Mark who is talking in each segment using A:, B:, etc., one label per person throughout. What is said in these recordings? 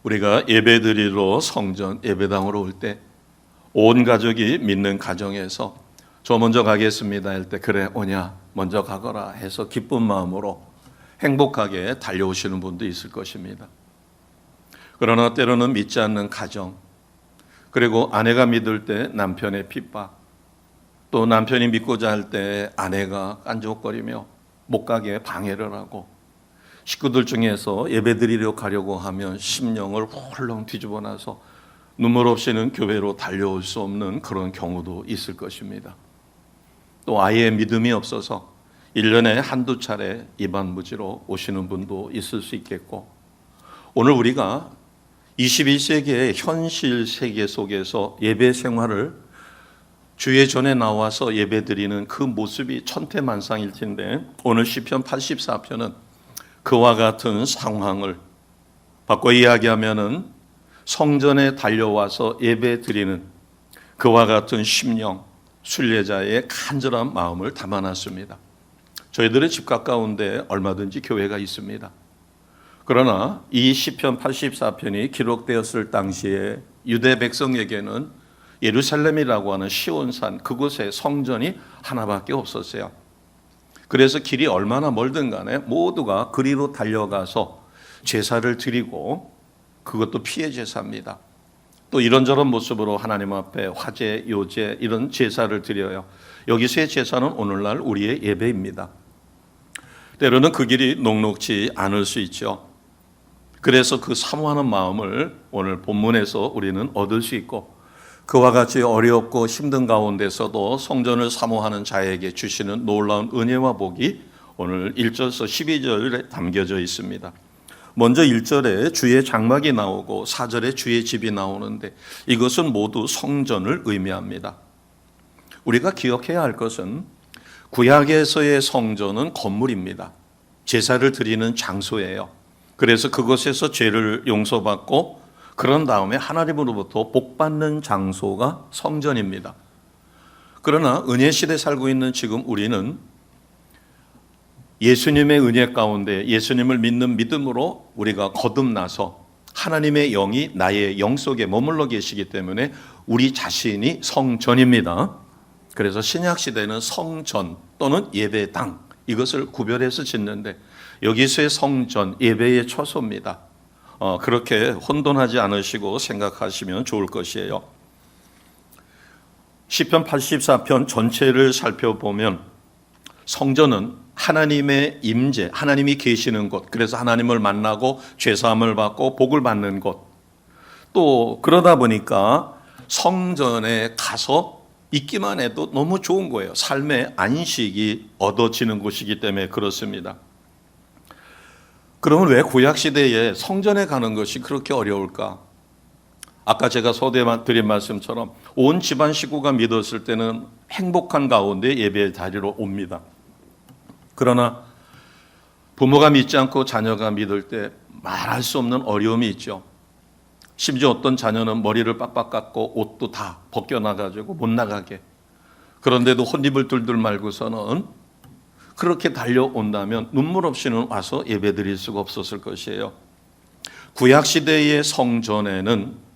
A: 우리가 예배드리러 성전 예배당으로 올 때 온 가족이 믿는 가정에서 저 먼저 가겠습니다 할 때 그래 오냐 먼저 가거라 해서 기쁜 마음으로 행복하게 달려오시는 분도 있을 것입니다. 그러나 때로는 믿지 않는 가정, 그리고 아내가 믿을 때 남편의 핍박, 또 남편이 믿고자 할 때 아내가 깐족거리며 못 가게 방해를 하고, 식구들 중에서 예배드리러 가려고 하면 심령을 홀렁 뒤집어 놔서 눈물 없이는 교회로 달려올 수 없는 그런 경우도 있을 것입니다. 또 아예 믿음이 없어서 1년에 한두 차례 입안무지로 오시는 분도 있을 수 있겠고, 오늘 우리가 21세기의 현실 세계 속에서 예배 생활을 주의 전에 나와서 예배드리는 그 모습이 천태만상일 텐데, 오늘 시편 84편은 그와 같은 상황을 바꿔 이야기하면은 성전에 달려와서 예배드리는 그와 같은 심령, 순례자의 간절한 마음을 담아놨습니다. 저희들의 집 가까운데 얼마든지 교회가 있습니다. 그러나 이 시편 84편이 기록되었을 당시에 유대 백성에게는 예루살렘이라고 하는 시온산 그곳에 성전이 하나밖에 없었어요. 그래서 길이 얼마나 멀든 간에 모두가 그리로 달려가서 제사를 드리고, 그것도 피해 제사입니다. 또 이런저런 모습으로 하나님 앞에 화제, 요제 이런 제사를 드려요. 여기서의 제사는 오늘날 우리의 예배입니다. 때로는 그 길이 녹록지 않을 수 있죠. 그래서 그 사모하는 마음을 오늘 본문에서 우리는 얻을 수 있고, 그와 같이 어렵고 힘든 가운데서도 성전을 사모하는 자에게 주시는 놀라운 은혜와 복이 오늘 1절에서 12절에 담겨져 있습니다. 먼저 1절에 주의 장막이 나오고 4절에 주의 집이 나오는데, 이것은 모두 성전을 의미합니다. 우리가 기억해야 할 것은 구약에서의 성전은 건물입니다. 제사를 드리는 장소예요. 그래서 그곳에서 죄를 용서받고 그런 다음에 하나님으로부터 복받는 장소가 성전입니다. 그러나 은혜 시대에 살고 있는 지금 우리는 예수님의 은혜 가운데 예수님을 믿는 믿음으로 우리가 거듭나서 하나님의 영이 나의 영 속에 머물러 계시기 때문에 우리 자신이 성전입니다. 그래서 신약 시대는 성전 또는 예배당, 이것을 구별해서 짓는데, 여기서의 성전, 예배의 처소입니다. 그렇게 혼돈하지 않으시고 생각하시면 좋을 것이에요. 시편 84편 전체를 살펴보면 성전은 하나님의 임재, 하나님이 계시는 곳, 그래서 하나님을 만나고 죄사함을 받고 복을 받는 곳, 또 그러다 보니까 성전에 가서 있기만 해도 너무 좋은 거예요. 삶의 안식이 얻어지는 곳이기 때문에 그렇습니다. 그러면 왜 구약시대에 성전에 가는 것이 그렇게 어려울까? 아까 제가 소개 드린 말씀처럼 온 집안 식구가 믿었을 때는 행복한 가운데 예배의 자리로 옵니다. 그러나 부모가 믿지 않고 자녀가 믿을 때 말할 수 없는 어려움이 있죠. 심지어 어떤 자녀는 머리를 빡빡 깎고 옷도 다 벗겨나가지고 못 나가게. 그런데도 혼입을 둘둘 말고서는 그렇게 달려온다면 눈물 없이는 와서 예배드릴 수가 없었을 것이에요. 구약시대의 성전에는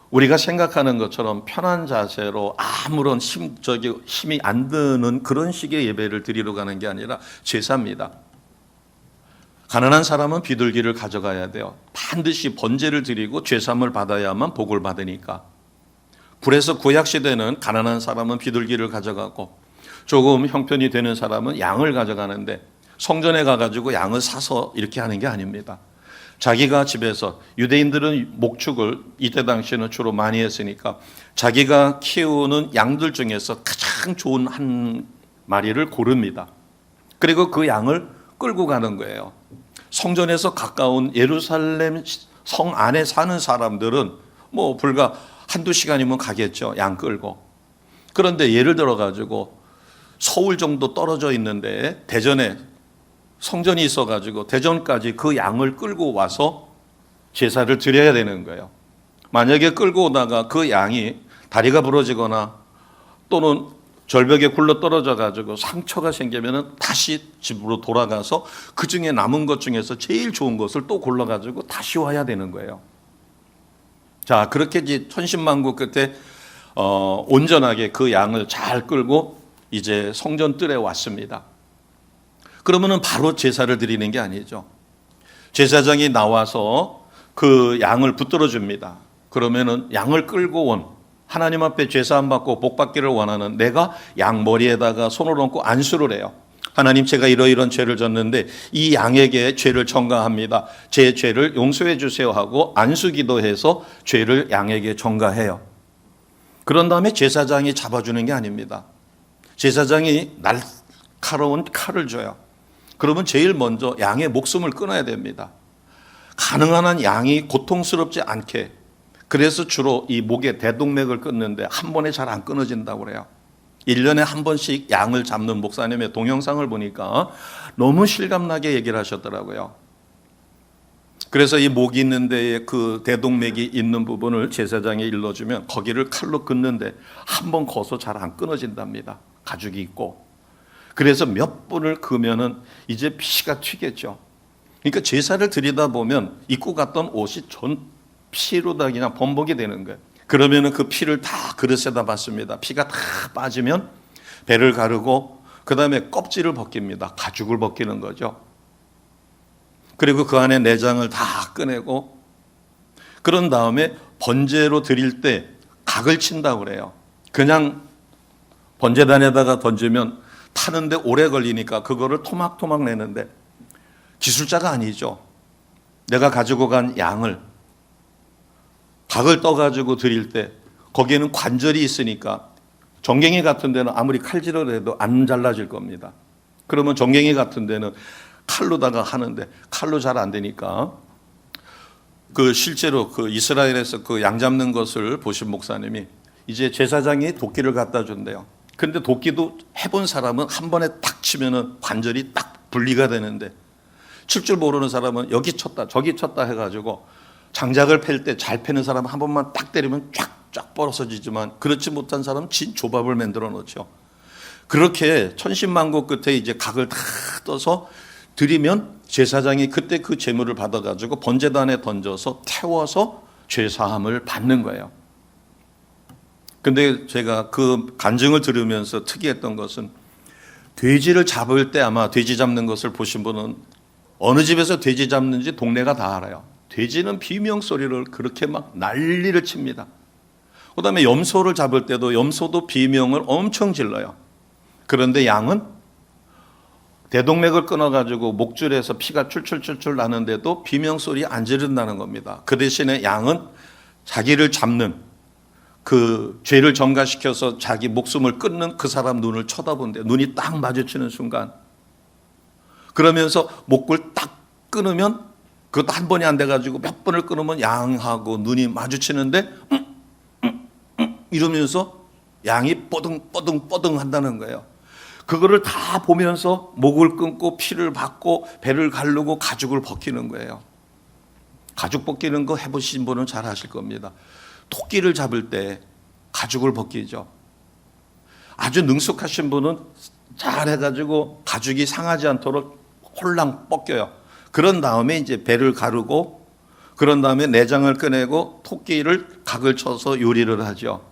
A: 우리가 생각하는 것처럼 편한 자세로 아무런 힘이 안 드는 그런 식의 예배를 드리러 가는 게 아니라 제사입니다. 가난한 사람은 비둘기를 가져가야 돼요. 반드시 번제를 드리고 죄사함을 받아야만 복을 받으니까. 그래서 구약시대는 가난한 사람은 비둘기를 가져가고 조금 형편이 되는 사람은 양을 가져가는데, 성전에 가가지고 양을 사서 이렇게 하는 게 아닙니다. 자기가 집에서, 유대인들은 목축을 이때 당시에는 주로 많이 했으니까 자기가 키우는 양들 중에서 가장 좋은 한 마리를 고릅니다. 그리고 그 양을 끌고 가는 거예요. 성전에서 가까운 예루살렘 성 안에 사는 사람들은 뭐 불과 한두 시간이면 가겠죠, 양 끌고. 그런데 예를 들어 가지고 서울 정도 떨어져 있는데 대전에 성전이 있어가지고 대전까지 그 양을 끌고 와서 제사를 드려야 되는 거예요. 만약에 끌고 오다가 그 양이 다리가 부러지거나 또는 절벽에 굴러 떨어져 가지고 상처가 생기면은 다시 집으로 돌아가서 그 중에 남은 것 중에서 제일 좋은 것을 또 골라 가지고 다시 와야 되는 거예요. 자, 그렇게 이제 천신만고 끝에 온전하게 그 양을 잘 끌고 이제 성전 뜰에 왔습니다. 그러면은 바로 제사를 드리는 게 아니죠. 제사장이 나와서 그 양을 붙들어 줍니다. 그러면은 양을 끌고 온 하나님 앞에 제사 안 받고 복 받기를 원하는 내가 양 머리에다가 손을 얹고 안수를 해요. 하나님, 제가 이러이러한 죄를 졌는데 이 양에게 죄를 전가합니다. 제 죄를 용서해 주세요 하고 안수 기도해서 죄를 양에게 전가해요. 그런 다음에 제사장이 잡아주는 게 아닙니다. 제사장이 날카로운 칼을 줘요. 그러면 제일 먼저 양의 목숨을 끊어야 됩니다. 가능한 한 양이 고통스럽지 않게. 그래서 주로 이 목에 대동맥을 끊는데 한 번에 잘 안 끊어진다고 그래요. 1년에 한 번씩 양을 잡는 목사님의 동영상을 보니까 너무 실감나게 얘기를 하셨더라고요. 그래서 이 목이 있는 데에 그 대동맥이 있는 부분을 제사장이 일러주면 거기를 칼로 긋는데 한 번 거서 잘 안 끊어진답니다. 가죽이 있고. 그래서 몇 분을 그으면은 이제 피가 튀겠죠. 그러니까 제사를 드리다 보면 입고 갔던 옷이 전 피로 다 그냥 범벅이 되는 거예요. 그러면은 그 피를 다 그릇에다 받습니다. 피가 다 빠지면 배를 가르고 그 다음에 껍질을 벗깁니다. 가죽을 벗기는 거죠. 그리고 그 안에 내장을 다 꺼내고 그런 다음에 번제로 드릴 때 각을 친다고 그래요. 그냥 번제단에다가 던지면 타는데 오래 걸리니까 그거를 토막토막 내는데 기술자가 아니죠. 내가 가지고 간 양을 각을 떠가지고 드릴 때 거기에는 관절이 있으니까 정갱이 같은 데는 아무리 칼질을 해도 안 잘라질 겁니다. 그러면 정갱이 같은 데는 칼로다가 하는데 칼로 잘 안 되니까 그 실제로 그 이스라엘에서 그 양 잡는 것을 보신 목사님이 이제 제사장이 도끼를 갖다 준대요. 근데 도끼도 해본 사람은 한 번에 딱 치면은 관절이 딱 분리가 되는데 칠 줄 모르는 사람은 여기 쳤다 저기 쳤다 해가지고 장작을 팰 때 잘 패는 사람은 한 번만 딱 때리면 쫙쫙 벌어지지만 그렇지 못한 사람은 진 조밥을 만들어 놓죠. 그렇게 천신만고 끝에 이제 각을 다 떠서 드리면 제사장이 그때 그 제물을 받아가지고 번제단에 던져서 태워서 죄사함을 받는 거예요. 근데 제가 그 간증을 들으면서 특이했던 것은 돼지를 잡을 때 아마 돼지 잡는 것을 보신 분은 어느 집에서 돼지 잡는지 동네가 다 알아요. 돼지는 비명 소리를 그렇게 막 난리를 칩니다. 그 다음에 염소를 잡을 때도 염소도 비명을 엄청 질러요. 그런데 양은 대동맥을 끊어가지고 목줄에서 피가 출출출출 나는데도 비명 소리 안 지른다는 겁니다. 그 대신에 양은 자기를 잡는 그 죄를 전가시켜서 자기 목숨을 끊는 그 사람 눈을 쳐다본대. 눈이 딱 마주치는 순간 그러면서 목을 딱 끊으면 그것도 한 번이 안 돼가지고 몇 번을 끊으면 양하고 눈이 마주치는데 이러면서 양이 뽀등뽀등 한다는 거예요. 그거를 다 보면서 목을 끊고 피를 받고 배를 가르고 가죽을 벗기는 거예요. 가죽 벗기는 거 해보신 분은 잘 아실 겁니다. 토끼를 잡을 때 가죽을 벗기죠. 아주 능숙하신 분은 잘 해가지고 가죽이 상하지 않도록 홀랑 벗겨요. 그런 다음에 이제 배를 가르고 그런 다음에 내장을 꺼내고 토끼를 각을 쳐서 요리를 하죠.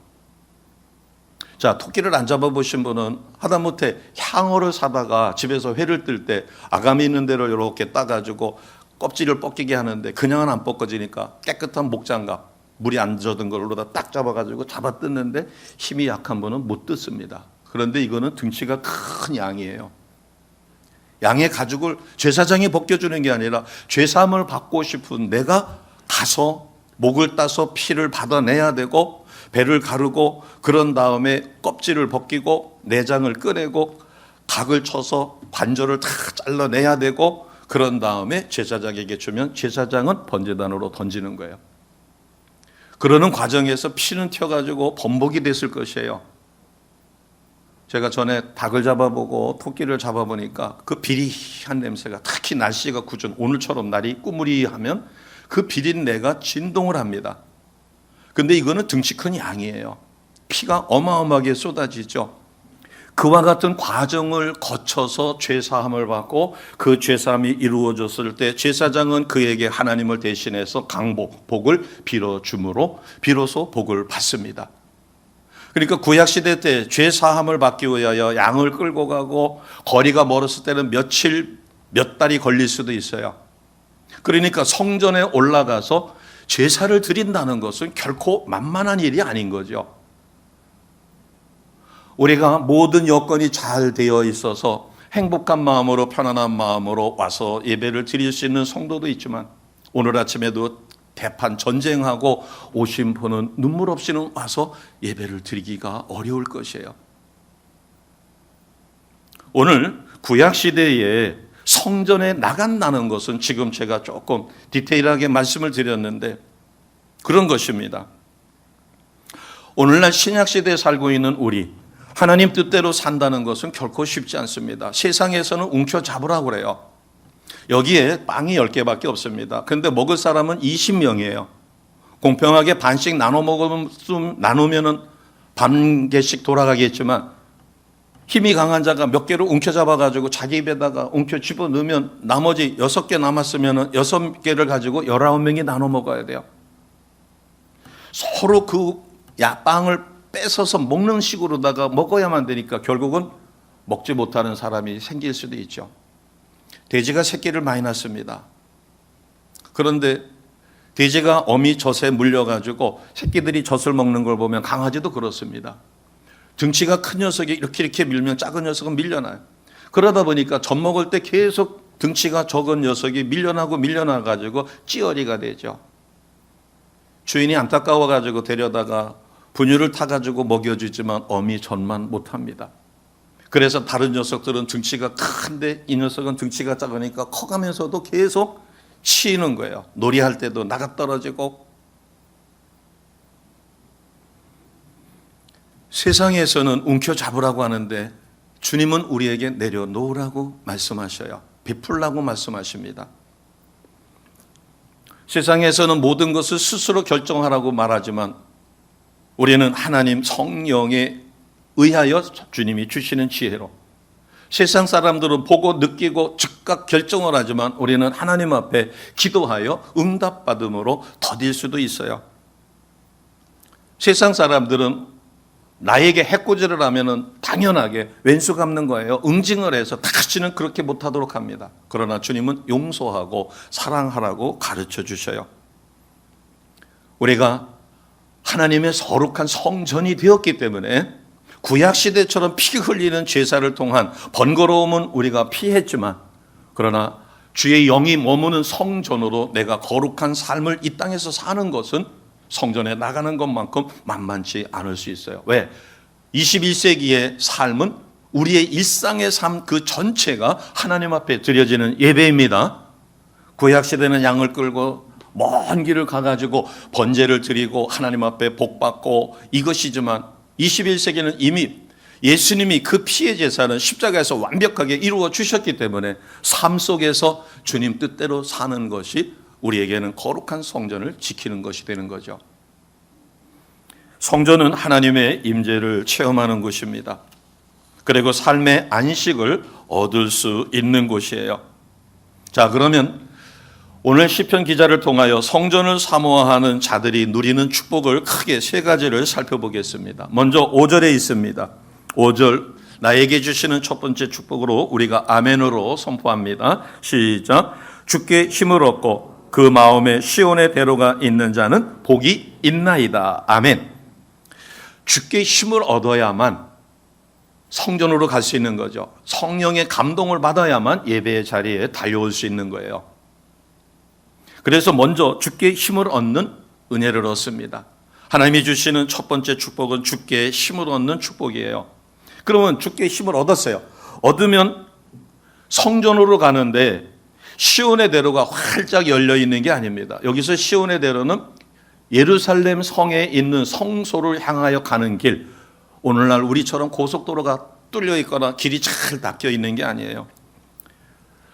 A: 자, 토끼를 안 잡아보신 분은 하다못해 향어를 사다가 집에서 회를 뜰 때 아가미 있는 데를 이렇게 따가지고 껍질을 벗기게 하는데 그냥은 안 벗겨지니까 깨끗한 목장갑 물이 안 젖은 걸로 딱 잡아가지고 잡아 뜯는데 힘이 약한 분은 못 뜯습니다. 그런데 이거는 등치가 큰 양이에요. 양의 가죽을 제사장이 벗겨주는 게 아니라 죄사함을 받고 싶은 내가 가서 목을 따서 피를 받아내야 되고 배를 가르고 그런 다음에 껍질을 벗기고 내장을 꺼내고 각을 쳐서 관절을 다 잘라내야 되고 그런 다음에 제사장에게 주면 제사장은 번제단으로 던지는 거예요. 그러는 과정에서 피는 튀어가지고 범벅이 됐을 것이에요. 제가 전에 닭을 잡아보고 토끼를 잡아보니까 그 비리한 냄새가 특히 날씨가 궂은 오늘처럼 날이 꾸무리하면 그 비린내가 진동을 합니다. 근데 이거는 등치 큰 양이에요. 피가 어마어마하게 쏟아지죠. 그와 같은 과정을 거쳐서 죄사함을 받고 그 죄사함이 이루어졌을 때 제사장은 그에게 하나님을 대신해서 강복, 복을 빌어줌으로 비로소 복을 받습니다. 그러니까 구약시대 때 죄사함을 받기 위하여 양을 끌고 가고 거리가 멀었을 때는 며칠, 몇 달이 걸릴 수도 있어요. 그러니까 성전에 올라가서 제사를 드린다는 것은 결코 만만한 일이 아닌 거죠. 우리가 모든 여건이 잘 되어 있어서 행복한 마음으로 편안한 마음으로 와서 예배를 드릴 수 있는 성도도 있지만 오늘 아침에도 대판 전쟁하고 오신 분은 눈물 없이는 와서 예배를 드리기가 어려울 것이에요. 오늘 구약시대에 성전에 나간다는 것은 지금 제가 조금 디테일하게 말씀을 드렸는데 그런 것입니다. 오늘날 신약시대에 살고 있는 우리 하나님 뜻대로 산다는 것은 결코 쉽지 않습니다. 세상에서는 움켜잡으라고 그래요. 여기에 빵이 10개밖에 없습니다. 그런데 먹을 사람은 20명이에요. 공평하게 반씩 나누면 반 개씩 돌아가겠지만 힘이 강한 자가 몇 개를 움켜잡아가지고 자기 입에다가 움켜 집어넣으면 나머지 6개 남았으면 6개를 가지고 19명이 나눠 먹어야 돼요. 서로 그 빵을 뺏어서 먹는 식으로다가 먹어야만 되니까 결국은 먹지 못하는 사람이 생길 수도 있죠. 돼지가 새끼를 많이 낳습니다. 그런데 돼지가 어미 젖에 물려가지고 새끼들이 젖을 먹는 걸 보면 강아지도 그렇습니다. 등치가 큰 녀석이 이렇게 밀면 작은 녀석은 밀려나요. 그러다 보니까 젖 먹을 때 계속 등치가 적은 녀석이 밀려나가지고 찌어리가 되죠. 주인이 안타까워가지고 데려다가 분유를 타가지고 먹여주지만 어미 젖만 못합니다. 그래서 다른 녀석들은 등치가 큰데 이 녀석은 등치가 작으니까 커가면서도 계속 치이는 거예요. 놀이할 때도 나가 떨어지고. 세상에서는 움켜잡으라고 하는데 주님은 우리에게 내려놓으라고 말씀하셔요. 베풀라고 말씀하십니다. 세상에서는 모든 것을 스스로 결정하라고 말하지만 우리는 하나님 성령에 의하여 주님이 주시는 지혜로 세상 사람들은 보고 느끼고 즉각 결정을 하지만 우리는 하나님 앞에 기도하여 응답받음으로 더딜 수도 있어요. 세상 사람들은 나에게 해코지를 하면은 당연하게 왼수 갚는 거예요. 응징을 해서 다시는 그렇게 못하도록 합니다. 그러나 주님은 용서하고 사랑하라고 가르쳐 주셔요. 우리가 하나님의 거룩한 성전이 되었기 때문에 구약시대처럼 피 흘리는 제사를 통한 번거로움은 우리가 피했지만 그러나 주의 영이 머무는 성전으로 내가 거룩한 삶을 이 땅에서 사는 것은 성전에 나가는 것만큼 만만치 않을 수 있어요. 왜? 21세기의 삶은 우리의 일상의 삶 그 전체가 하나님 앞에 드려지는 예배입니다. 구약시대는 양을 끌고 먼 길을 가가지고 번제를 드리고 하나님 앞에 복받고 이것이지만 21세기는 이미 예수님이 그 피의 제사는 십자가에서 완벽하게 이루어 주셨기 때문에 삶 속에서 주님 뜻대로 사는 것이 우리에게는 거룩한 성전을 지키는 것이 되는 거죠. 성전은 하나님의 임재를 체험하는 곳입니다. 그리고 삶의 안식을 얻을 수 있는 곳이에요. 자, 그러면 오늘 시편 기자를 통하여 성전을 사모하는 자들이 누리는 축복을 크게 세 가지를 살펴보겠습니다. 먼저 5절에 있습니다. 5절 나에게 주시는 첫 번째 축복으로 우리가 아멘으로 선포합니다. 시작. 주께 힘을 얻고 그 마음에 시온의 대로가 있는 자는 복이 있나이다. 아멘. 주께 힘을 얻어야만 성전으로 갈 수 있는 거죠. 성령의 감동을 받아야만 예배의 자리에 달려올 수 있는 거예요. 그래서 먼저 주께 힘을 얻는 은혜를 얻습니다. 하나님이 주시는 첫 번째 축복은 주께 힘을 얻는 축복이에요. 그러면 주께 힘을 얻었어요. 얻으면 성전으로 가는데 시온의 대로가 활짝 열려 있는 게 아닙니다. 여기서 시온의 대로는 예루살렘 성에 있는 성소를 향하여 가는 길, 오늘날 우리처럼 고속도로가 뚫려 있거나 길이 잘 닦여 있는 게 아니에요.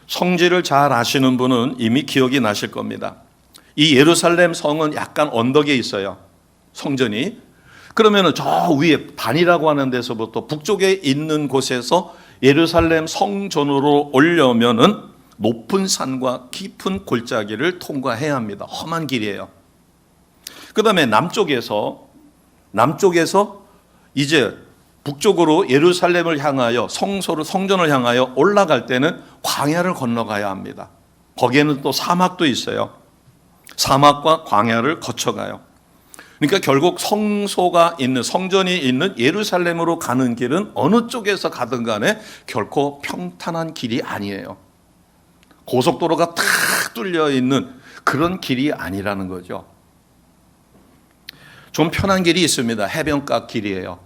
A: 성지를 잘 아시는 분은 이미 기억이 나실 겁니다. 이 예루살렘 성은 약간 언덕에 있어요. 성전이. 그러면은 저 위에 단이라고 하는 데서부터 북쪽에 있는 곳에서 예루살렘 성전으로 오려면은 높은 산과 깊은 골짜기를 통과해야 합니다. 험한 길이에요. 그 다음에 남쪽에서 이제 북쪽으로 예루살렘을 향하여 성전을 향하여 올라갈 때는 광야를 건너가야 합니다. 거기에는 또 사막도 있어요. 사막과 광야를 거쳐가요. 그러니까 결국 성전이 있는 예루살렘으로 가는 길은 어느 쪽에서 가든 간에 결코 평탄한 길이 아니에요. 고속도로가 탁 뚫려 있는 그런 길이 아니라는 거죠. 좀 편한 길이 있습니다. 해변가 길이에요.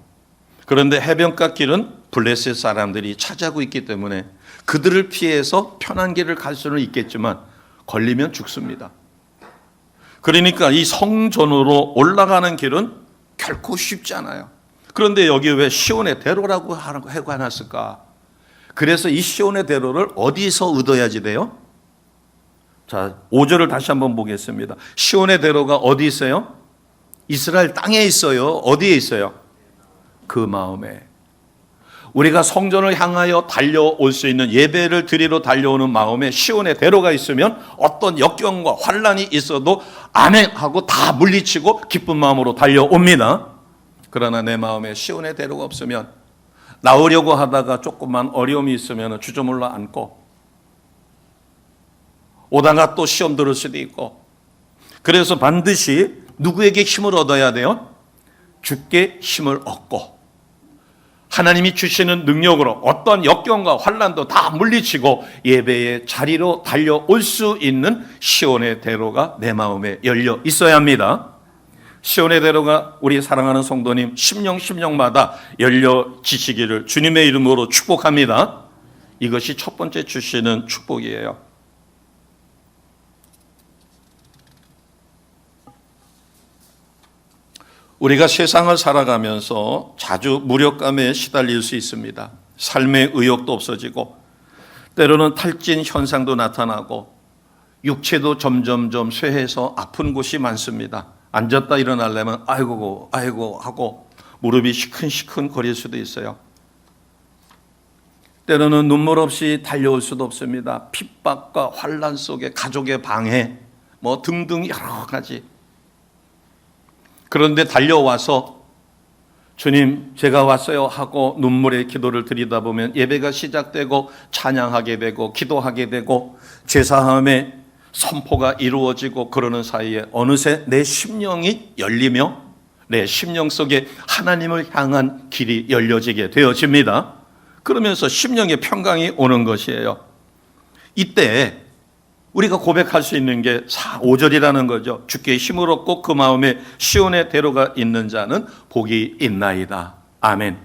A: 그런데 해변가 길은 블레셋 사람들이 차지하고 있기 때문에 그들을 피해서 편한 길을 갈 수는 있겠지만 걸리면 죽습니다. 그러니까 이 성전으로 올라가는 길은 결코 쉽지 않아요. 그런데 여기 왜 시온의 대로라고 해놨을까? 그래서 이 시온의 대로를 어디서 얻어야지 돼요? 자, 5절을 다시 한번 보겠습니다. 시온의 대로가 어디 있어요? 이스라엘 땅에 있어요. 어디에 있어요? 그 마음에. 우리가 성전을 향하여 달려올 수 있는 예배를 드리러 달려오는 마음에 시온의 대로가 있으면 어떤 역경과 환란이 있어도 아멘 하고 다 물리치고 기쁜 마음으로 달려옵니다. 그러나 내 마음에 시온의 대로가 없으면 나오려고 하다가 조금만 어려움이 있으면 주저물러 앉고 오다가 또 시험 들을 수도 있고, 그래서 반드시 누구에게 힘을 얻어야 돼요? 주께 힘을 얻고 하나님이 주시는 능력으로 어떤 역경과 환난도 다 물리치고 예배의 자리로 달려올 수 있는 시온의 대로가 내 마음에 열려 있어야 합니다. 시온의 대로가 우리 사랑하는 성도님 심령마다 열려지시기를 주님의 이름으로 축복합니다. 이것이 첫 번째 주시는 축복이에요. 우리가 세상을 살아가면서 자주 무력감에 시달릴 수 있습니다. 삶의 의욕도 없어지고 때로는 탈진 현상도 나타나고 육체도 점점점 쇠해서 아픈 곳이 많습니다. 앉았다 일어나려면 아이고 하고 무릎이 시큰시큰 거릴 수도 있어요. 때로는 눈물 없이 달려올 수도 없습니다. 핍박과 환난 속에 가족의 방해 등등 여러 가지. 그런데 달려와서 주님 제가 왔어요 하고 눈물의 기도를 드리다 보면 예배가 시작되고 찬양하게 되고 기도하게 되고 제사함의 선포가 이루어지고 그러는 사이에 어느새 내 심령이 열리며 내 심령 속에 하나님을 향한 길이 열려지게 되어집니다. 그러면서 심령의 평강이 오는 것이에요. 이때 우리가 고백할 수 있는 게 5절이라는 거죠. 주께 힘을 얻고 그 마음에 시온의 대로가 있는 자는 복이 있나이다. 아멘.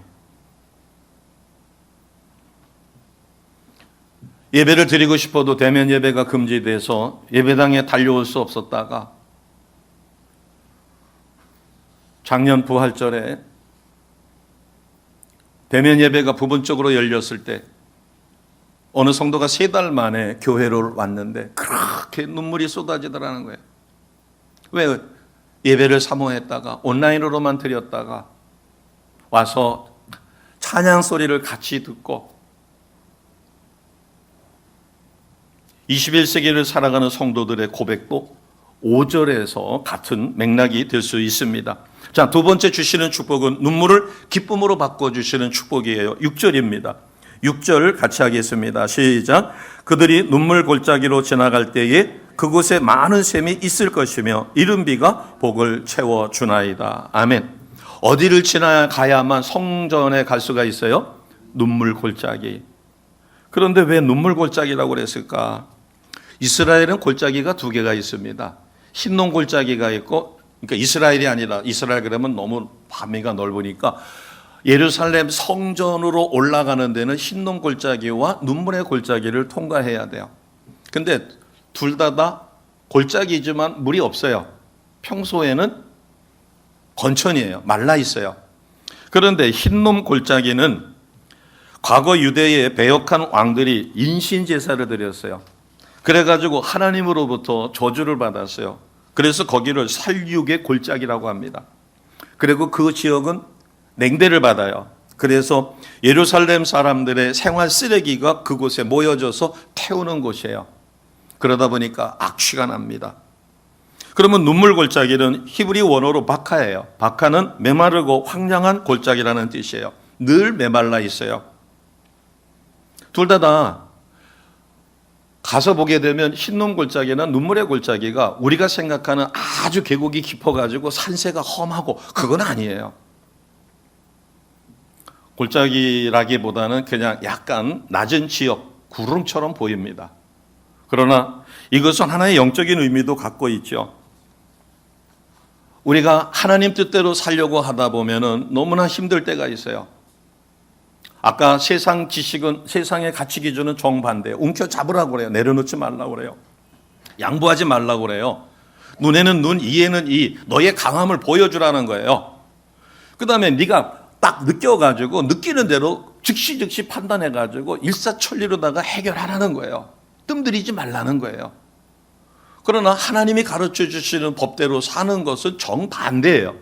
A: 예배를 드리고 싶어도 대면 예배가 금지돼서 예배당에 달려올 수 없었다가 작년 부활절에 대면 예배가 부분적으로 열렸을 때 어느 성도가 3달 만에 교회로 왔는데 그렇게 눈물이 쏟아지더라는 거예요. 왜? 예배를 사모했다가 온라인으로만 드렸다가 와서 찬양 소리를 같이 듣고 21세기를 살아가는 성도들의 고백도 5절에서 같은 맥락이 될 수 있습니다. 자, 두 번째 주시는 축복은 눈물을 기쁨으로 바꿔주시는 축복이에요. 6절입니다. 6절 같이 하겠습니다. 시작. 그들이 눈물 골짜기로 지나갈 때에 그곳에 많은 샘이 있을 것이며 이른 비가 복을 채워주나이다. 아멘. 어디를 지나가야만 성전에 갈 수가 있어요? 눈물 골짜기. 그런데 왜 눈물 골짜기라고 그랬을까? 이스라엘은 골짜기가 2개가 있습니다. 흰놈 골짜기가 있고, 그러니까 이스라엘이 아니라 이스라엘 그러면 너무 범위가 넓으니까 예루살렘 성전으로 올라가는 데는 흰놈 골짜기와 눈물의 골짜기를 통과해야 돼요. 근데 둘 다 골짜기지만 물이 없어요. 평소에는 건천이에요. 말라 있어요. 그런데 흰놈 골짜기는 과거 유대의 배역한 왕들이 인신제사를 드렸어요. 그래가지고 하나님으로부터 저주를 받았어요. 그래서 거기를 살육의 골짜기라고 합니다. 그리고 그 지역은 냉대를 받아요. 그래서 예루살렘 사람들의 생활 쓰레기가 그곳에 모여져서 태우는 곳이에요. 그러다 보니까 악취가 납니다. 그러면 눈물 골짜기는 히브리 원어로 바카예요. 바카는 메마르고 황량한 골짜기라는 뜻이에요. 늘 메말라 있어요. 둘 다 가서 보게 되면 흰눈 골짜기나 눈물의 골짜기가 우리가 생각하는 아주 계곡이 깊어가지고 산세가 험하고 그건 아니에요. 골짜기라기보다는 그냥 약간 낮은 지역, 구름처럼 보입니다. 그러나 이것은 하나의 영적인 의미도 갖고 있죠. 우리가 하나님 뜻대로 살려고 하다 보면은 너무나 힘들 때가 있어요. 아까 세상 지식은, 세상의 가치 기준은 정반대예요. 움켜잡으라고 그래요. 내려놓지 말라고 그래요. 양보하지 말라고 그래요. 눈에는 눈, 이에는 이, 너의 강함을 보여주라는 거예요. 그 다음에 네가 딱 느껴가지고 느끼는 대로 즉시 판단해가지고 일사천리로다가 해결하라는 거예요. 뜸들이지 말라는 거예요. 그러나 하나님이 가르쳐 주시는 법대로 사는 것은 정반대예요.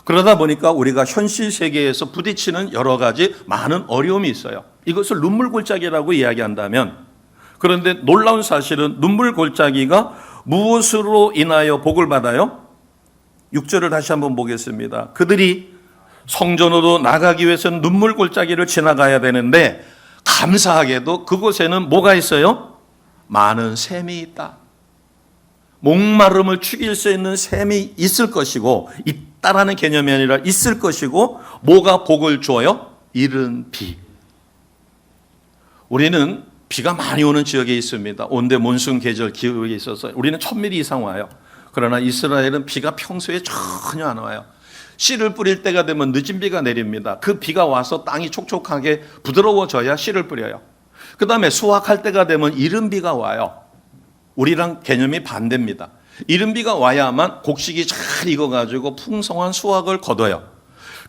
A: 그러다 보니까 우리가 현실 세계에서 부딪히는 여러 가지 많은 어려움이 있어요. 이것을 눈물 골짜기라고 이야기한다면, 그런데 놀라운 사실은 눈물 골짜기가 무엇으로 인하여 복을 받아요? 6절을 다시 한번 보겠습니다. 그들이 성전으로 나가기 위해서는 눈물 골짜기를 지나가야 되는데 감사하게도 그곳에는 뭐가 있어요? 많은 샘이 있다. 목마름을 죽일 수 있는 샘이 있을 것이고, 있다라는 개념이 아니라 있을 것이고, 뭐가 복을 줘요? 이른 비. 우리는 비가 많이 오는 지역에 있습니다. 온대 몬순 계절 기후에 있어서 우리는 1000mm 이상 와요. 그러나 이스라엘은 비가 평소에 전혀 안 와요. 씨를 뿌릴 때가 되면 늦은 비가 내립니다. 그 비가 와서 땅이 촉촉하게 부드러워져야 씨를 뿌려요. 그 다음에 수확할 때가 되면 이른 비가 와요. 우리랑 개념이 반대입니다. 이른 비가 와야만 곡식이 잘 익어가지고 풍성한 수확을 거둬요.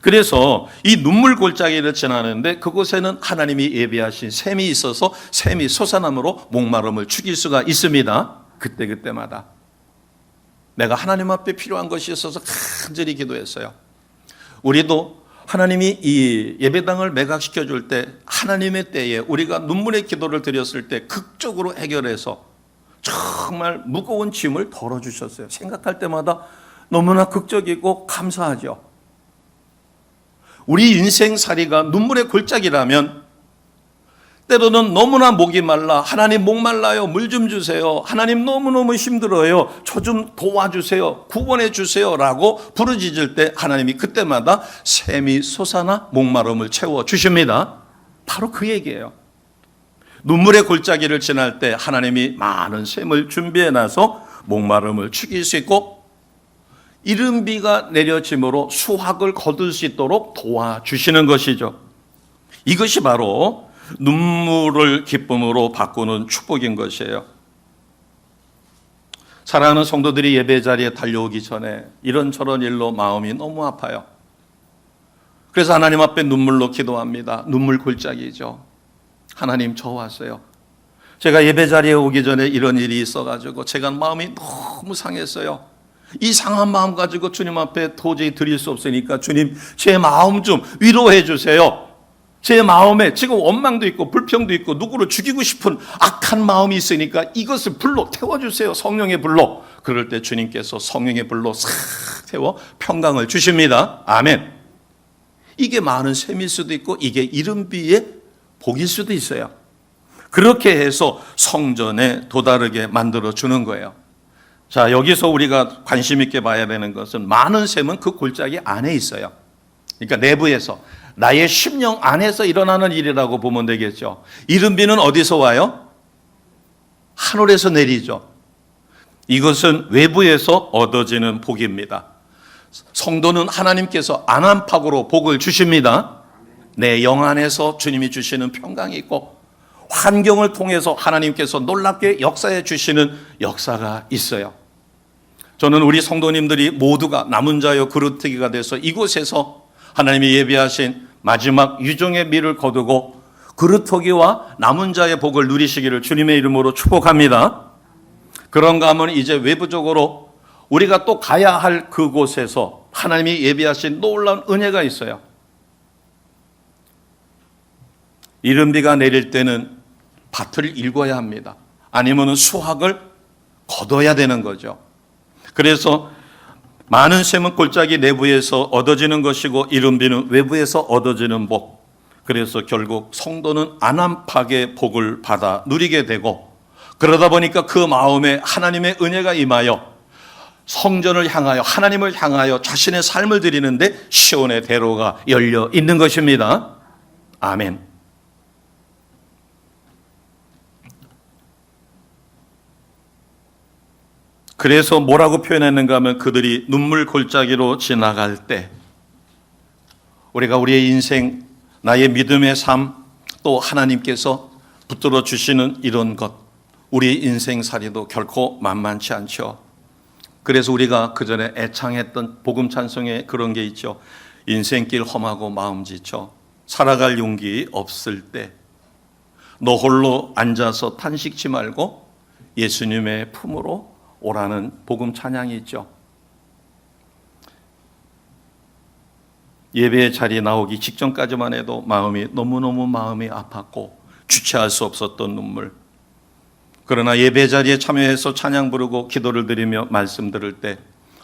A: 그래서 이 눈물 골짜기를 지나는데 그곳에는 하나님이 예비하신 샘이 있어서 샘이 솟아남으로 목마름을 죽일 수가 있습니다. 그때마다. 내가 하나님 앞에 필요한 것이 있어서 간절히 기도했어요. 우리도 하나님이 이 예배당을 매각시켜 줄 때 하나님의 때에 우리가 눈물의 기도를 드렸을 때 극적으로 해결해서 정말 무거운 짐을 덜어주셨어요. 생각할 때마다 너무나 극적이고 감사하죠. 우리 인생살이가 눈물의 골짜기라면 때로는 너무나 목이 말라, 하나님 목말라요, 물 좀 주세요, 하나님 너무너무 힘들어요, 저 좀 도와주세요, 구원해 주세요 라고 부르짖을 때 하나님이 그때마다 샘이 솟아나 목마름을 채워주십니다. 바로 그 얘기예요. 눈물의 골짜기를 지날 때 하나님이 많은 샘을 준비해놔서 목마름을 죽일 수 있고, 이른 비가 내려짐으로 수확을 거둘 수 있도록 도와주시는 것이죠. 이것이 바로 눈물을 기쁨으로 바꾸는 축복인 것이에요. 사랑하는 성도들이 예배 자리에 달려오기 전에 이런저런 일로 마음이 너무 아파요. 그래서 하나님 앞에 눈물로 기도합니다. 눈물 골짜기죠. 하나님, 저 왔어요. 제가 예배 자리에 오기 전에 이런 일이 있어가지고 제가 마음이 너무 상했어요. 이 상한 마음 가지고 주님 앞에 도저히 드릴 수 없으니까 주님, 제 마음 좀 위로해 주세요. 제 마음에 지금 원망도 있고 불평도 있고 누구를 죽이고 싶은 악한 마음이 있으니까 이것을 불로 태워주세요. 성령의 불로. 그럴 때 주님께서 성령의 불로 싹 태워 평강을 주십니다. 아멘. 이게 많은 샘일 수도 있고 이게 이른 비의 복일 수도 있어요. 그렇게 해서 성전에 도다르게 만들어주는 거예요. 자, 여기서 우리가 관심 있게 봐야 되는 것은 많은 샘은 그 골짜기 안에 있어요. 그러니까 내부에서 나의 심령 안에서 일어나는 일이라고 보면 되겠죠. 이른 비는 어디서 와요? 하늘에서 내리죠. 이것은 외부에서 얻어지는 복입니다. 성도는 하나님께서 안암팍으로 복을 주십니다. 내 영 안에서 주님이 주시는 평강이 있고 환경을 통해서 하나님께서 놀랍게 역사해 주시는 역사가 있어요. 저는 우리 성도님들이 모두가 남은 자여 그루터기가 돼서 이곳에서 하나님이 예비하신 마지막 유종의 미를 거두고 그루터기와 남은 자의 복을 누리시기를 주님의 이름으로 축복합니다. 그런가 하면 이제 외부적으로 우리가 또 가야 할 그곳에서 하나님이 예비하신 놀라운 은혜가 있어요. 이른비가 내릴 때는 밭을 일궈야 합니다. 아니면 수확을 거둬야 되는 거죠. 그래서 많은 샘은 골짜기 내부에서 얻어지는 것이고 이른비는 외부에서 얻어지는 복. 그래서 결국 성도는 안암팍의 복을 받아 누리게 되고, 그러다 보니까 그 마음에 하나님의 은혜가 임하여 성전을 향하여 하나님을 향하여 자신의 삶을 드리는데 시온의 대로가 열려 있는 것입니다. 아멘. 그래서 뭐라고 표현했는가 하면 그들이 눈물 골짜기로 지나갈 때 우리가 우리의 인생, 나의 믿음의 삶, 또 하나님께서 붙들어 주시는 이런 것, 우리의 인생살이도 결코 만만치 않죠. 그래서 우리가 그전에 애창했던 복음 찬송에 그런 게 있죠. 인생길 험하고 마음 지쳐 살아갈 용기 없을 때 너 홀로 앉아서 탄식치 말고 예수님의 품으로 오라는 복음 찬양이 있죠. 예배의 자리에 나오기 직전까지만 해도 너무너무 마음이 아팠고 주체할 수 없었던 눈물. 그러나 예배 자리에 참여해서 찬양 부르고 기도를 드리며 말씀 들을 때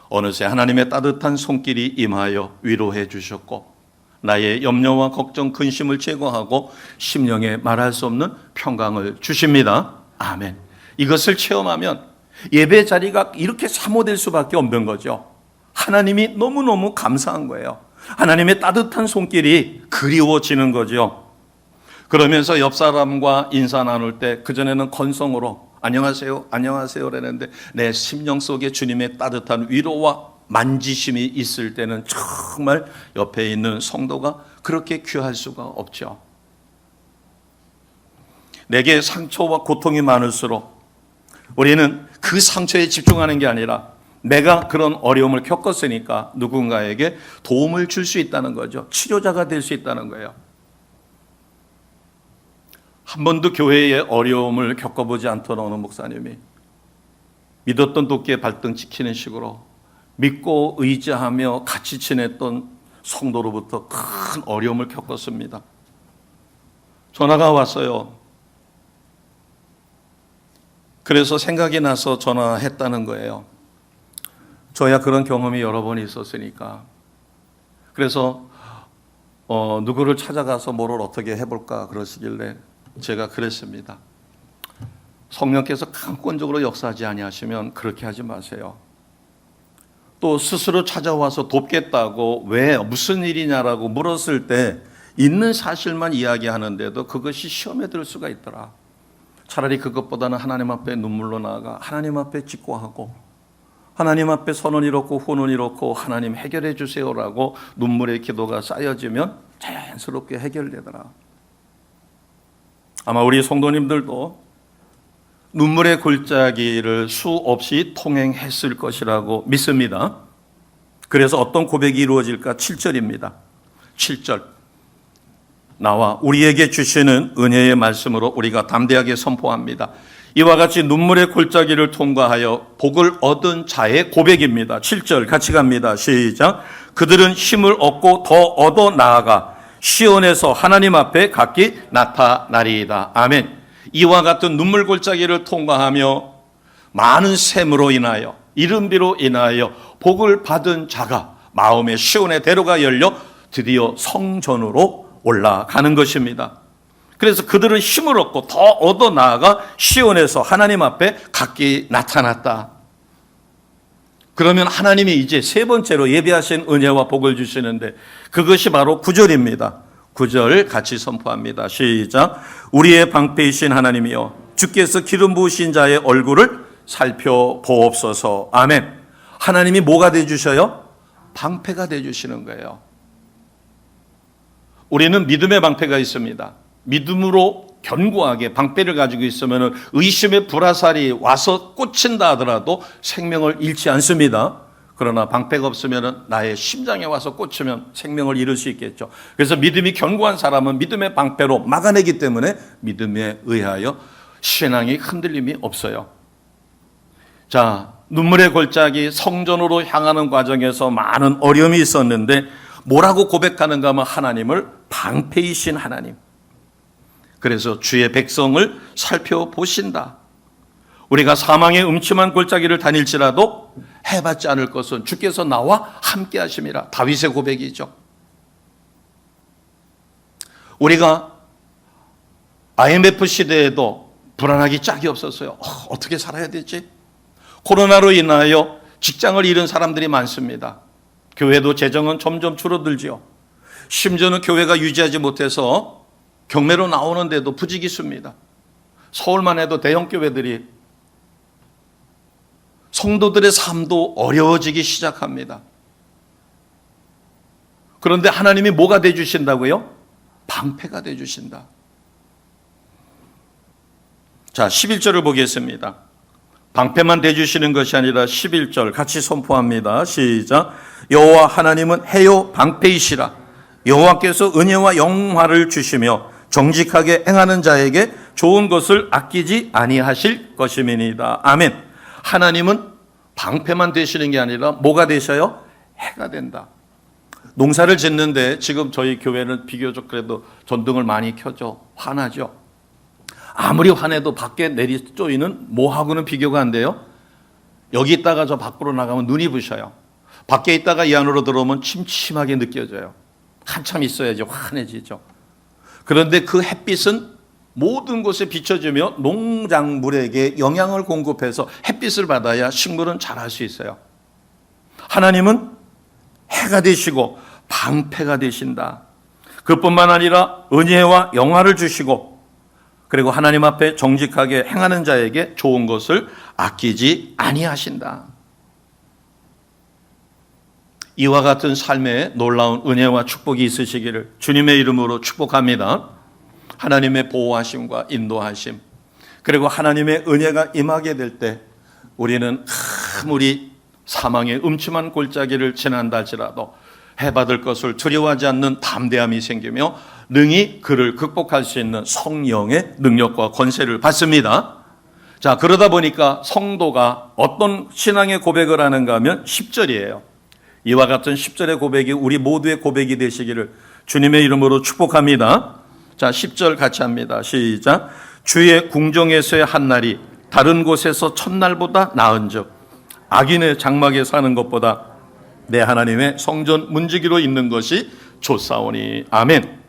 A: 어느새 하나님의 따뜻한 손길이 임하여 위로해 주셨고 나의 염려와 걱정, 근심을 제거하고 심령에 말할 수 없는 평강을 주십니다. 아멘. 이것을 체험하면 예배 자리가 이렇게 사모될 수밖에 없는 거죠. 하나님이 너무너무 감사한 거예요. 하나님의 따뜻한 손길이 그리워지는 거죠. 그러면서 옆 사람과 인사 나눌 때 그전에는 건성으로 안녕하세요, 안녕하세요 그랬는데 내 심령 속에 주님의 따뜻한 위로와 만지심이 있을 때는 정말 옆에 있는 성도가 그렇게 귀할 수가 없죠. 내게 상처와 고통이 많을수록 우리는 그 상처에 집중하는 게 아니라 내가 그런 어려움을 겪었으니까 누군가에게 도움을 줄 수 있다는 거죠. 치료자가 될 수 있다는 거예요. 한 번도 교회의 어려움을 겪어보지 않던 어느 목사님이 믿었던 도끼에 발등 찍히는 식으로 믿고 의지하며 같이 지냈던 성도로부터 큰 어려움을 겪었습니다. 전화가 왔어요. 그래서 생각이 나서 전화했다는 거예요. 저야 그런 경험이 여러 번 있었으니까. 그래서 누구를 찾아가서 뭐를 어떻게 해볼까 그러시길래 제가 그랬습니다. 성령께서 강권적으로 역사하지 아니하시면 그렇게 하지 마세요. 또 스스로 찾아와서 돕겠다고 왜 무슨 일이냐라고 물었을 때 있는 사실만 이야기하는데도 그것이 시험에 들 수가 있더라. 차라리 그것보다는 하나님 앞에 눈물로 나아가 하나님 앞에 직고하고 하나님 앞에 선을 이뤘고 혼을 이뤘고 하나님 해결해 주세요라고 눈물의 기도가 쌓여지면 자연스럽게 해결되더라. 아마 우리 성도님들도 눈물의 골짜기를 수없이 통행했을 것이라고 믿습니다. 그래서 어떤 고백이 이루어질까? 7절입니다. 7절. 나와 우리에게 주시는 은혜의 말씀으로 우리가 담대하게 선포합니다. 이와 같이 눈물의 골짜기를 통과하여 복을 얻은 자의 고백입니다. 7절 같이 갑니다. 시작. 그들은 힘을 얻고 더 얻어 나아가 시온에서 하나님 앞에 각기 나타나리이다. 아멘. 이와 같은 눈물 골짜기를 통과하며 많은 샘으로 인하여 이른비로 인하여 복을 받은 자가 마음의 시온의 대로가 열려 드디어 성전으로 올라가는 것입니다. 그래서 그들은 힘을 얻고 더 얻어 나아가 시온에서 하나님 앞에 각기 나타났다. 그러면 하나님이 이제 세 번째로 예비하신 은혜와 복을 주시는데 그것이 바로 9절입니다. 9절 같이 선포합니다. 시작. 우리의 방패이신 하나님이여 주께서 기름 부으신 자의 얼굴을 살펴보옵소서. 아멘. 하나님이 뭐가 되주셔요? 방패가 되주시는 거예요. 우리는 믿음의 방패가 있습니다. 믿음으로 견고하게 방패를 가지고 있으면 의심의 불화살이 와서 꽂힌다 하더라도 생명을 잃지 않습니다. 그러나 방패가 없으면 나의 심장에 와서 꽂히면 생명을 잃을 수 있겠죠. 그래서 믿음이 견고한 사람은 믿음의 방패로 막아내기 때문에 믿음에 의하여 신앙이 흔들림이 없어요. 자, 눈물의 골짜기 성전으로 향하는 과정에서 많은 어려움이 있었는데 뭐라고 고백하는가 하면 하나님을 방패이신 하나님. 그래서 주의 백성을 살펴보신다. 우리가 사망의 음침한 골짜기를 다닐지라도 해받지 않을 것은 주께서 나와 함께 하심이라. 다윗의 고백이죠. 우리가 IMF 시대에도 불안하기 짝이 없었어요. 어떻게 살아야 되지? 코로나로 인하여 직장을 잃은 사람들이 많습니다. 교회도 재정은 점점 줄어들지요. 심지어는 교회가 유지하지 못해서 경매로 나오는데도 부지기수입니다. 서울만 해도 대형 교회들이 성도들의 삶도 어려워지기 시작합니다. 그런데 하나님이 뭐가 되주신다고요? 방패가 되주신다. 자, 11절을 보겠습니다. 방패만 되주시는 것이 아니라 11절 같이 선포합니다. 시작. 여호와 하나님은 해요 방패이시라. 여호와께서 은혜와 영화를 주시며 정직하게 행하는 자에게 좋은 것을 아끼지 아니하실 것임이니이다. 아멘. 하나님은 방패만 되시는 게 아니라 뭐가 되셔요? 해가 된다. 농사를 짓는데 지금 저희 교회는 비교적 그래도 전등을 많이 켜죠. 환하죠. 아무리 환해도 밖에 내리 쪼이는 뭐하고는 비교가 안 돼요. 여기 있다가 저 밖으로 나가면 눈이 부셔요. 밖에 있다가 이 안으로 들어오면 침침하게 느껴져요. 한참 있어야지 환해지죠. 그런데 그 햇빛은 모든 곳에 비춰주며 농작물에게 영양을 공급해서 햇빛을 받아야 식물은 자랄 수 있어요. 하나님은 해가 되시고 방패가 되신다. 그뿐만 아니라 은혜와 영화를 주시고 그리고 하나님 앞에 정직하게 행하는 자에게 좋은 것을 아끼지 아니하신다. 이와 같은 삶에 놀라운 은혜와 축복이 있으시기를 주님의 이름으로 축복합니다. 하나님의 보호하심과 인도하심 그리고 하나님의 은혜가 임하게 될 때 우리는 아무리 사망의 음침한 골짜기를 지난다 할지라도 해받을 것을 두려워하지 않는 담대함이 생기며 능히 그를 극복할 수 있는 성령의 능력과 권세를 받습니다. 자, 그러다 보니까 성도가 어떤 신앙의 고백을 하는가 하면 10절이에요. 이와 같은 10절의 고백이 우리 모두의 고백이 되시기를 주님의 이름으로 축복합니다. 자, 10절 같이 합니다. 시작. 주의 궁정에서의 한날이 다른 곳에서 첫날보다 나은즉 악인의 장막에 사는 것보다 내 하나님의 성전 문지기로 있는 것이 좋사오니. 아멘.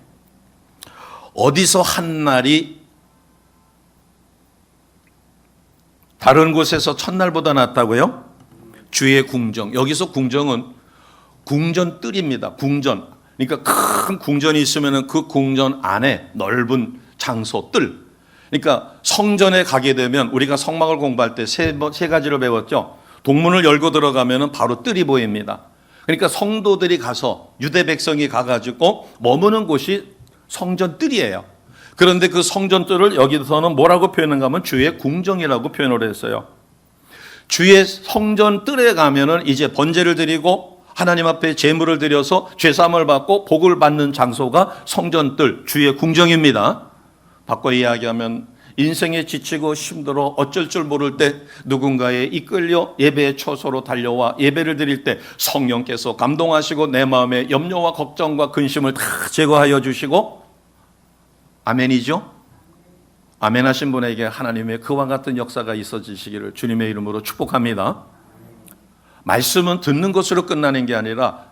A: 어디서 한날이 다른 곳에서 첫날보다 낫다고요? 주의 궁정. 여기서 궁정은 궁전뜰입니다. 궁전. 그러니까 큰 궁전이 있으면 그 궁전 안에 넓은 장소, 뜰. 그러니까 성전에 가게 되면 우리가 성막을 공부할 때 세 가지를 배웠죠. 동문을 열고 들어가면 바로 뜰이 보입니다. 그러니까 성도들이 가서 유대 백성이 가가지고 머무는 곳이 성전 뜰이에요. 그런데 그 성전 뜰을 여기서는 뭐라고 표현한가 하면 주의 궁정이라고 표현을 했어요. 주의 성전 뜰에 가면은 이제 번제를 드리고 하나님 앞에 제물을 드려서 죄사함을 받고 복을 받는 장소가 성전뜰, 주의 궁정입니다. 바꿔 이야기하면 인생에 지치고 힘들어 어쩔 줄 모를 때 누군가에 이끌려 예배의 처소로 달려와 예배를 드릴 때 성령께서 감동하시고 내 마음의 염려와 걱정과 근심을 다 제거하여 주시고 아멘이죠? 아멘 하신 분에게 하나님의 그와 같은 역사가 있어지시기를 주님의 이름으로 축복합니다. 말씀은 듣는 것으로 끝나는 게 아니라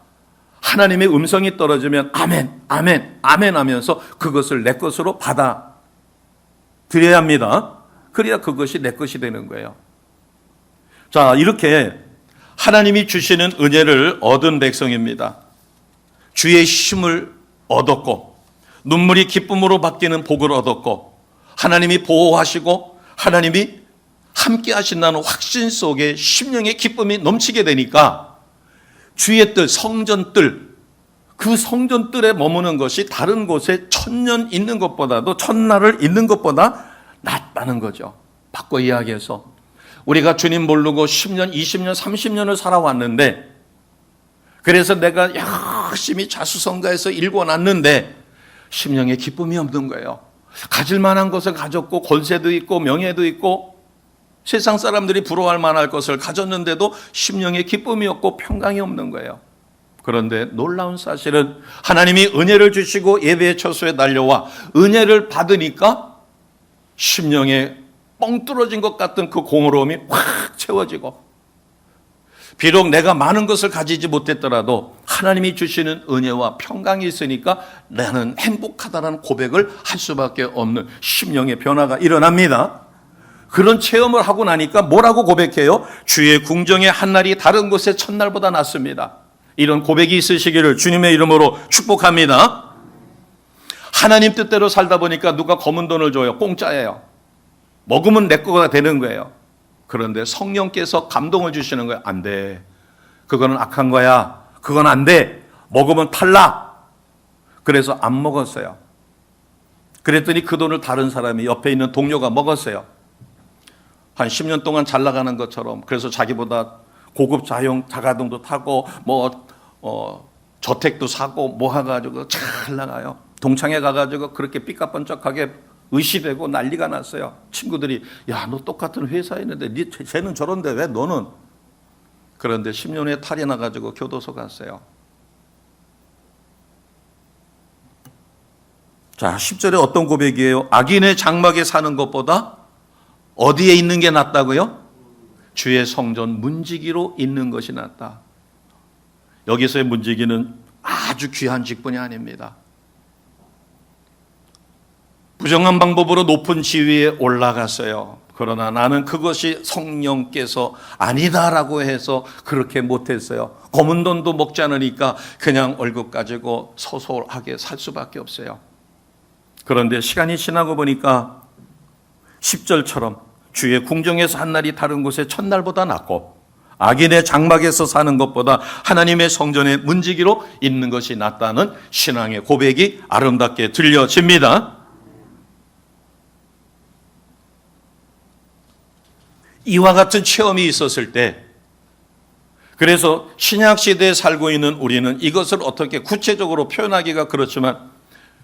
A: 하나님의 음성이 떨어지면 아멘, 아멘, 아멘 하면서 그것을 내 것으로 받아들여야 합니다. 그래야 그것이 내 것이 되는 거예요. 자, 이렇게 하나님이 주시는 은혜를 얻은 백성입니다. 주의 힘을 얻었고 눈물이 기쁨으로 바뀌는 복을 얻었고 하나님이 보호하시고 하나님이 함께 하신다는 확신 속에 심령의 기쁨이 넘치게 되니까 주의 뜰, 성전 뜰, 그 성전 뜰에 머무는 것이 다른 곳에 천년 있는 것보다도 천날을 있는 것보다 낫다는 거죠. 바꿔 이야기해서 우리가 주님 모르고 10년, 20년, 30년을 살아왔는데 그래서 내가 열심히 자수성가해서 읽어놨는데 심령에 기쁨이 없는 거예요. 가질 만한 것을 가졌고 권세도 있고 명예도 있고 세상 사람들이 부러워할 만할 것을 가졌는데도 심령에 기쁨이 없고 평강이 없는 거예요. 그런데 놀라운 사실은 하나님이 은혜를 주시고 예배의 처소에 달려와 은혜를 받으니까 심령에 뻥 뚫어진 것 같은 그 공허로움이 확 채워지고, 비록 내가 많은 것을 가지지 못했더라도 하나님이 주시는 은혜와 평강이 있으니까 나는 행복하다는 고백을 할 수밖에 없는 심령의 변화가 일어납니다. 그런 체험을 하고 나니까 뭐라고 고백해요? 주의 궁정의 한날이 다른 곳의 첫날보다 낫습니다. 이런 고백이 있으시기를 주님의 이름으로 축복합니다. 하나님 뜻대로 살다 보니까 누가 검은 돈을 줘요? 공짜예요. 먹으면 내 거가 되는 거예요. 그런데 성령께서 감동을 주시는 거예요. 안 돼. 그거는 악한 거야. 그건 안 돼. 먹으면 탈락. 그래서 안 먹었어요. 그랬더니 그 돈을 다른 사람이, 옆에 있는 동료가 먹었어요. 한 10년 동안 잘 나가는 것처럼. 그래서 자기보다 고급 자가동도 타고 저택도 사고 뭐 해가지고 잘 나가요. 동창회 가가지고 그렇게 삐까뻔쩍하게 의시되고 난리가 났어요. 친구들이 야, 너 똑같은 회사에 있는데 쟤는 저런데 왜 너는? 그런데 10년 후에 탈이 나가지고 교도소 갔어요. 자, 10절에 어떤 고백이에요? 악인의 장막에 사는 것보다 어디에 있는 게 낫다고요? 주의 성전 문지기로 있는 것이 낫다. 여기서의 문지기는 아주 귀한 직분이 아닙니다. 부정한 방법으로 높은 지위에 올라갔어요. 그러나 나는 그것이 성령께서 아니다라고 해서 그렇게 못했어요. 검은 돈도 먹지 않으니까 그냥 월급 가지고 소소하게 살 수밖에 없어요. 그런데 시간이 지나고 보니까 10절처럼 주의 궁정에서 한날이 다른 곳의 첫날보다 낫고 악인의 장막에서 사는 것보다 하나님의 성전의 문지기로 있는 것이 낫다는 신앙의 고백이 아름답게 들려집니다. 이와 같은 체험이 있었을 때, 그래서 신약시대에 살고 있는 우리는 이것을 어떻게 구체적으로 표현하기가 그렇지만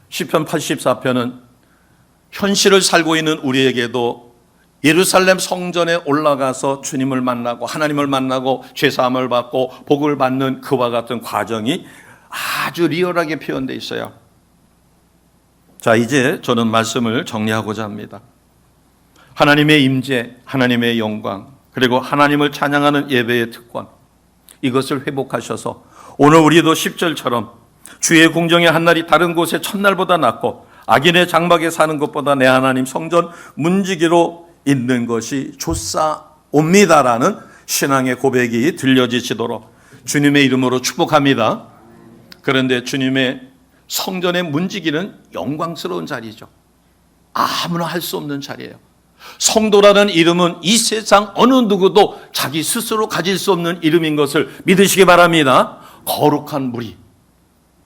A: 시편 84편은 현실을 살고 있는 우리에게도 예루살렘 성전에 올라가서 주님을 만나고 하나님을 만나고 죄사함을 받고 복을 받는 그와 같은 과정이 아주 리얼하게 표현되어 있어요. 자, 이제 저는 말씀을 정리하고자 합니다. 하나님의 임재, 하나님의 영광, 그리고 하나님을 찬양하는 예배의 특권, 이것을 회복하셔서 오늘 우리도 10절처럼 주의 궁정의 한날이 다른 곳의 첫날보다 낫고 악인의 장막에 사는 것보다 내 하나님 성전 문지기로 있는 것이 좋사옵니다라는 신앙의 고백이 들려지시도록 주님의 이름으로 축복합니다. 그런데 주님의 성전의 문지기는 영광스러운 자리죠. 아무나 할 수 없는 자리예요. 성도라는 이름은 이 세상 어느 누구도 자기 스스로 가질 수 없는 이름인 것을 믿으시기 바랍니다. 거룩한 무리,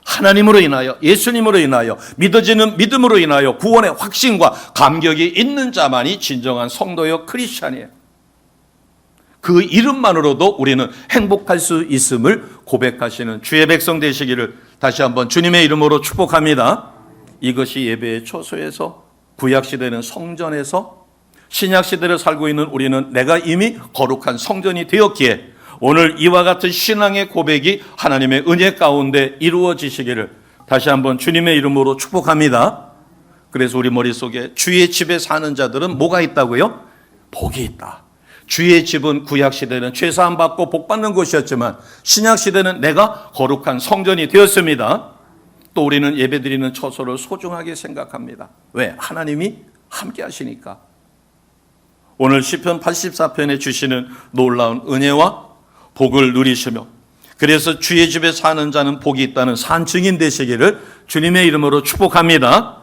A: 하나님으로 인하여, 예수님으로 인하여 믿어지는 믿음으로 인하여 구원의 확신과 감격이 있는 자만이 진정한 성도요 크리스찬이에요. 그 이름만으로도 우리는 행복할 수 있음을 고백하시는 주의 백성 되시기를 다시 한번 주님의 이름으로 축복합니다. 이것이 예배의 초소에서, 구약시대는 성전에서, 신약시대를 살고 있는 우리는 내가 이미 거룩한 성전이 되었기에 오늘 이와 같은 신앙의 고백이 하나님의 은혜 가운데 이루어지시기를 다시 한번 주님의 이름으로 축복합니다. 그래서 우리 머릿속에 주의 집에 사는 자들은 뭐가 있다고요? 복이 있다. 주의 집은 구약시대는 죄사함 받고 복 받는 곳이었지만 신약시대는 내가 거룩한 성전이 되었습니다. 또 우리는 예배드리는 처소를 소중하게 생각합니다. 왜? 하나님이 함께 하시니까. 오늘 시편 84편에 주시는 놀라운 은혜와 복을 누리시며, 그래서 주의 집에 사는 자는 복이 있다는 산 증인 되시기를 주님의 이름으로 축복합니다.